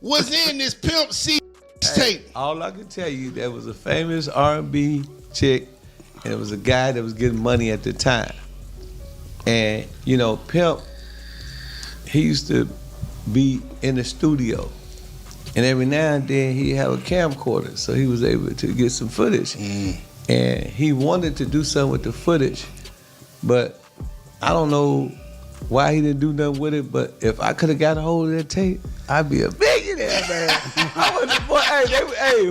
was in this Pimp C tape? All I can tell you, there was a famous R&B chick, and it was a guy that was getting money at the time. And, you know, Pimp, he used to be in the studio. And every now and then he'd have a camcorder, so he was able to get some footage. And he wanted to do something with the footage, but I don't know why he didn't do nothing with it, but if I could have got a hold of that tape, I'd be a billionaire, man. I was, boy,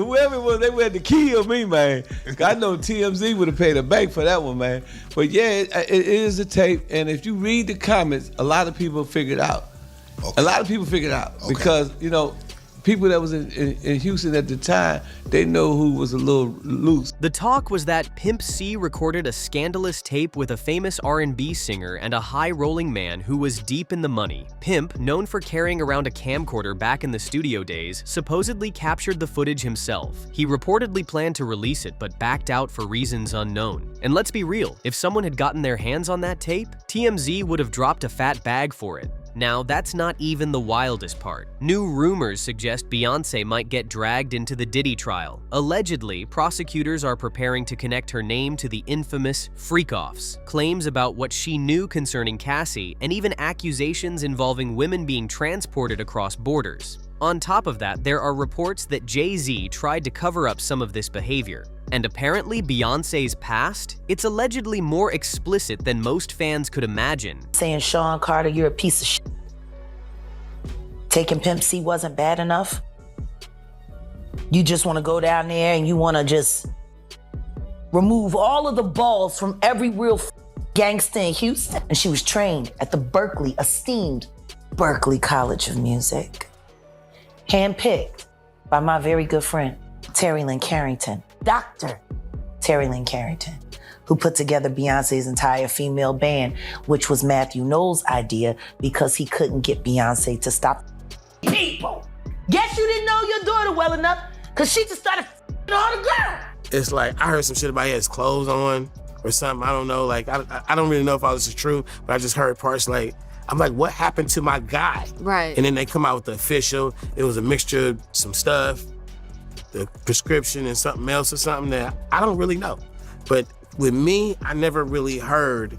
whoever it was, they had to kill me, man. I know TMZ would have paid a bank for that one, man. But yeah, it is a tape, and if you read the comments, a lot of people figured out. Okay. A lot of people figured out because, you know, people that was in Houston at the time, they know who was a little loose. The talk was that Pimp C recorded a scandalous tape with a famous R&B singer and a high-rolling man who was deep in the money. Pimp, known for carrying around a camcorder back in the studio days, supposedly captured the footage himself. He reportedly planned to release it, but backed out for reasons unknown. And let's be real, if someone had gotten their hands on that tape, TMZ would have dropped a fat bag for it. Now, that's not even the wildest part. New rumors suggest Beyoncé might get dragged into the Diddy trial. Allegedly, prosecutors are preparing to connect her name to the infamous freak-offs, claims about what she knew concerning Cassie, and even accusations involving women being transported across borders. On top of that, there are reports that Jay-Z tried to cover up some of this behavior. And apparently Beyoncé's past, it's allegedly more explicit than most fans could imagine. Saying, Sean Carter, you're a piece of shit. Taking Pimp C wasn't bad enough. You just want to go down there and you want to just remove all of the balls from every real gangster in Houston. And she was trained at the esteemed Berkeley College of Music. Handpicked by my very good friend, Terry Lynn Carrington, Dr. Terry Lynn Carrington, who put together Beyonce's entire female band, which was Matthew Knowles' idea because he couldn't get Beyonce to stop people. Guess you didn't know your daughter well enough because she just started all the girls. It's like, I heard some shit about he has clothes on or something. I don't know. Like, I don't really know if all this is true, but I just heard parts like, I'm like, what happened to my guy? Right. And then they come out with the official. It was a mixture of some stuff, the prescription and something else or something that I don't really know. But with me, I never really heard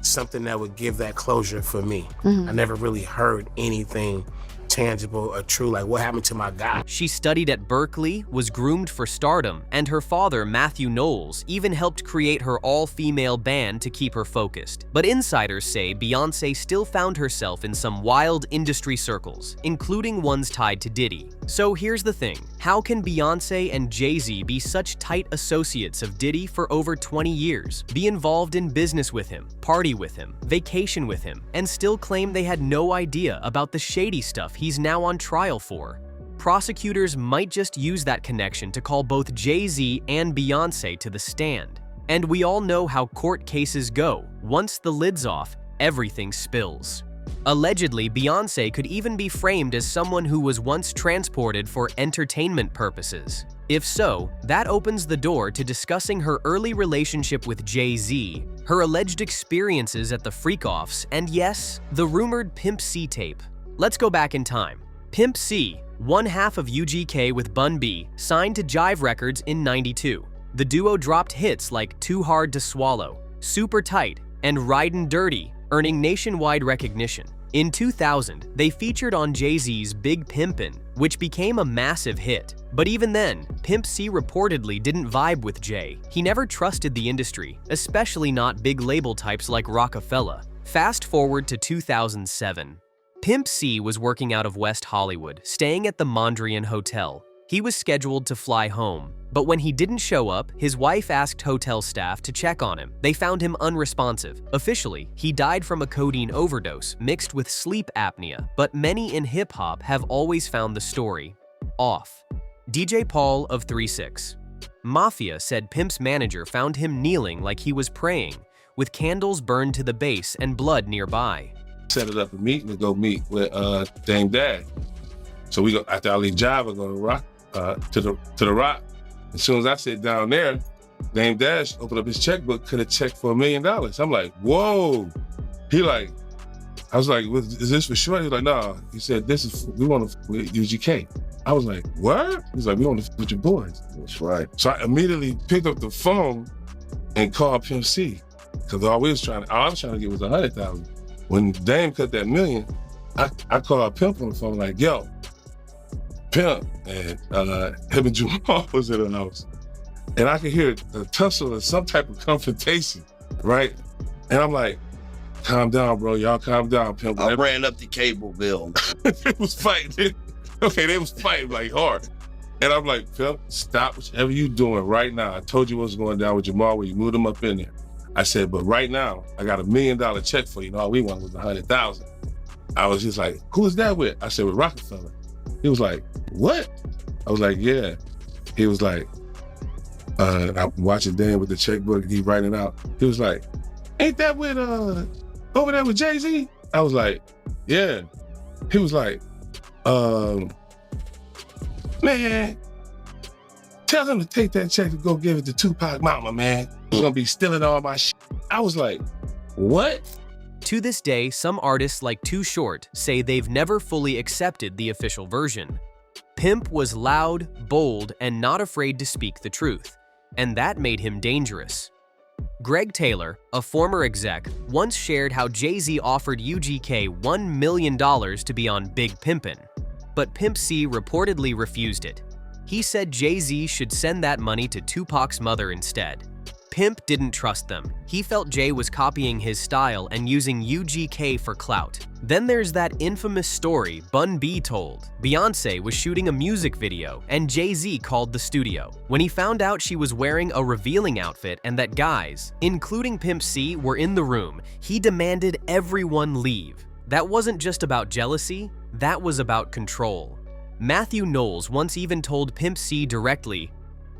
something that would give that closure for me. I never really heard anything tangible or true, like what happened to my guy. She studied at Berkeley, was groomed for stardom, and her father, Matthew Knowles, even helped create her all-female band to keep her focused. But insiders say Beyoncé still found herself in some wild industry circles, including ones tied to Diddy. So here's the thing, how can Beyoncé and Jay-Z be such tight associates of Diddy for over 20 years, be involved in business with him, party with him, vacation with him, and still claim they had no idea about the shady stuff he's now on trial for? Prosecutors might just use that connection to call both Jay-Z and Beyoncé to the stand. And we all know how court cases go. Once the lid's off, everything spills. Allegedly, Beyoncé could even be framed as someone who was once transported for entertainment purposes. If so, that opens the door to discussing her early relationship with Jay-Z, her alleged experiences at the freak-offs, and yes, the rumored Pimp C tape. Let's go back in time. Pimp C, one half of UGK with Bun B, signed to Jive Records in '92. The duo dropped hits like Too Hard to Swallow, Super Tight, and Ridin' Dirty, earning nationwide recognition. In 2000, they featured on Jay-Z's Big Pimpin', which became a massive hit. But even then, Pimp C reportedly didn't vibe with Jay. He never trusted the industry, especially not big label types like Rockefeller. Fast forward to 2007. Pimp C was working out of West Hollywood, staying at the Mondrian Hotel. He was scheduled to fly home, but when he didn't show up, his wife asked hotel staff to check on him. They found him unresponsive. Officially, he died from a codeine overdose mixed with sleep apnea, but many in hip-hop have always found the story off. DJ Paul of 3-6. Mafia said Pimp's manager found him kneeling like he was praying, with candles burned to the base and blood nearby. Set it up a meeting to go meet with Dame Dash. So we go after I leave Jive, I go to Rock to the Rock. As soon as I sit down there, Dame Dash opened up his checkbook, could have checked for $1 million. I'm like, whoa. He like, I was like, is this for sure? He was like, no. He said, we want to with UGK. I was like, what? He's like, we want to with your boys. That's right. So I immediately picked up the phone and called Pimp C. Because all I was trying to get was 100,000. When Dame cut that $1 million, I called Pimp on the phone like, yo, Pimp, and him and Jamal was in the house. And I could hear a tussle or some type of confrontation, right? And I'm like, calm down, bro. Y'all calm down, Pimp. I ran up the cable bill. They was fighting. Okay, they was fighting like hard. And I'm like, Pimp, stop whatever you doing right now. I told you what was going down with Jamal when you moved him up in there. I said, but right now, I got $1 million check for you. And all we want was 100,000. I was just like, who is that with? I said, with Rockefeller. He was like, what? I was like, yeah. He was like, I'm watching Dan with the checkbook, he writing it out. He was like, ain't that with, over there with Jay-Z? I was like, yeah. He was like, man, tell him to take that check and go give it to Tupac Mama, man. He's gonna be stealing all my shit. I was like, what? To this day, some artists like Too Short say they've never fully accepted the official version. Pimp was loud, bold, and not afraid to speak the truth, and that made him dangerous. Greg Taylor, a former exec, once shared how Jay-Z offered UGK $1 million to be on Big Pimpin', but Pimp C reportedly refused it. He said Jay-Z should send that money to Tupac's mother instead. Pimp didn't trust them. He felt Jay was copying his style and using UGK for clout. Then there's that infamous story Bun B told. Beyoncé was shooting a music video and Jay-Z called the studio. When he found out she was wearing a revealing outfit and that guys, including Pimp C, were in the room, he demanded everyone leave. That wasn't just about jealousy, that was about control. Matthew Knowles once even told Pimp C directly,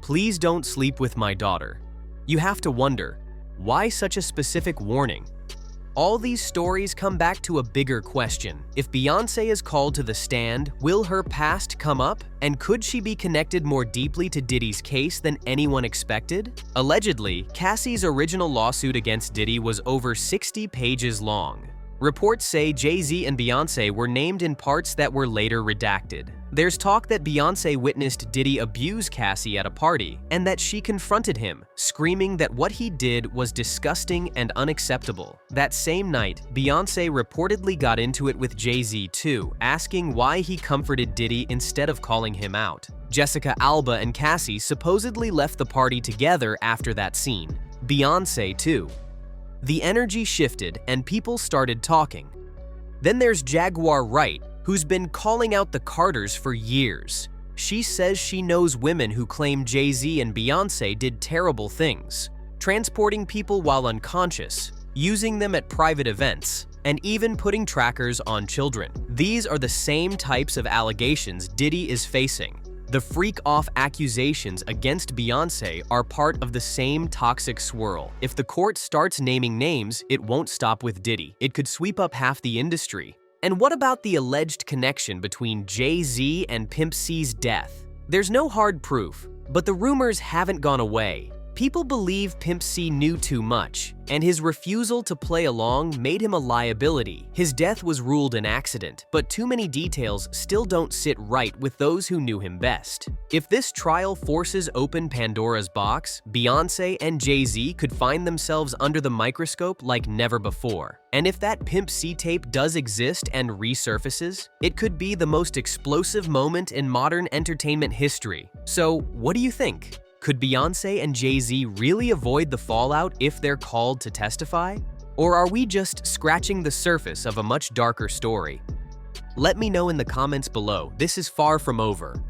"Please don't sleep with my daughter." You have to wonder, why such a specific warning? All these stories come back to a bigger question. If Beyoncé is called to the stand, will her past come up? And could she be connected more deeply to Diddy's case than anyone expected? Allegedly, Cassie's original lawsuit against Diddy was over 60 pages long. Reports say Jay-Z and Beyoncé were named in parts that were later redacted. There's talk that Beyoncé witnessed Diddy abuse Cassie at a party, and that she confronted him, screaming that what he did was disgusting and unacceptable. That same night, Beyoncé reportedly got into it with Jay-Z too, asking why he comforted Diddy instead of calling him out. Jessica Alba and Cassie supposedly left the party together after that scene. Beyoncé too. The energy shifted and people started talking. Then there's Jaguar Wright, who's been calling out the Carters for years. She says she knows women who claim Jay-Z and Beyoncé did terrible things, transporting people while unconscious, using them at private events, and even putting trackers on children. These are the same types of allegations Diddy is facing. The freak-off accusations against Beyoncé are part of the same toxic swirl. If the court starts naming names, it won't stop with Diddy. It could sweep up half the industry. And what about the alleged connection between Jay-Z and Pimp C's death? There's no hard proof, but the rumors haven't gone away. People believe Pimp C knew too much, and his refusal to play along made him a liability. His death was ruled an accident, but too many details still don't sit right with those who knew him best. If this trial forces open Pandora's box, Beyoncé and Jay-Z could find themselves under the microscope like never before. And if that Pimp C tape does exist and resurfaces, it could be the most explosive moment in modern entertainment history. So, what do you think? Could Beyoncé and Jay-Z really avoid the fallout if they're called to testify? Or are we just scratching the surface of a much darker story? Let me know in the comments below. This is far from over.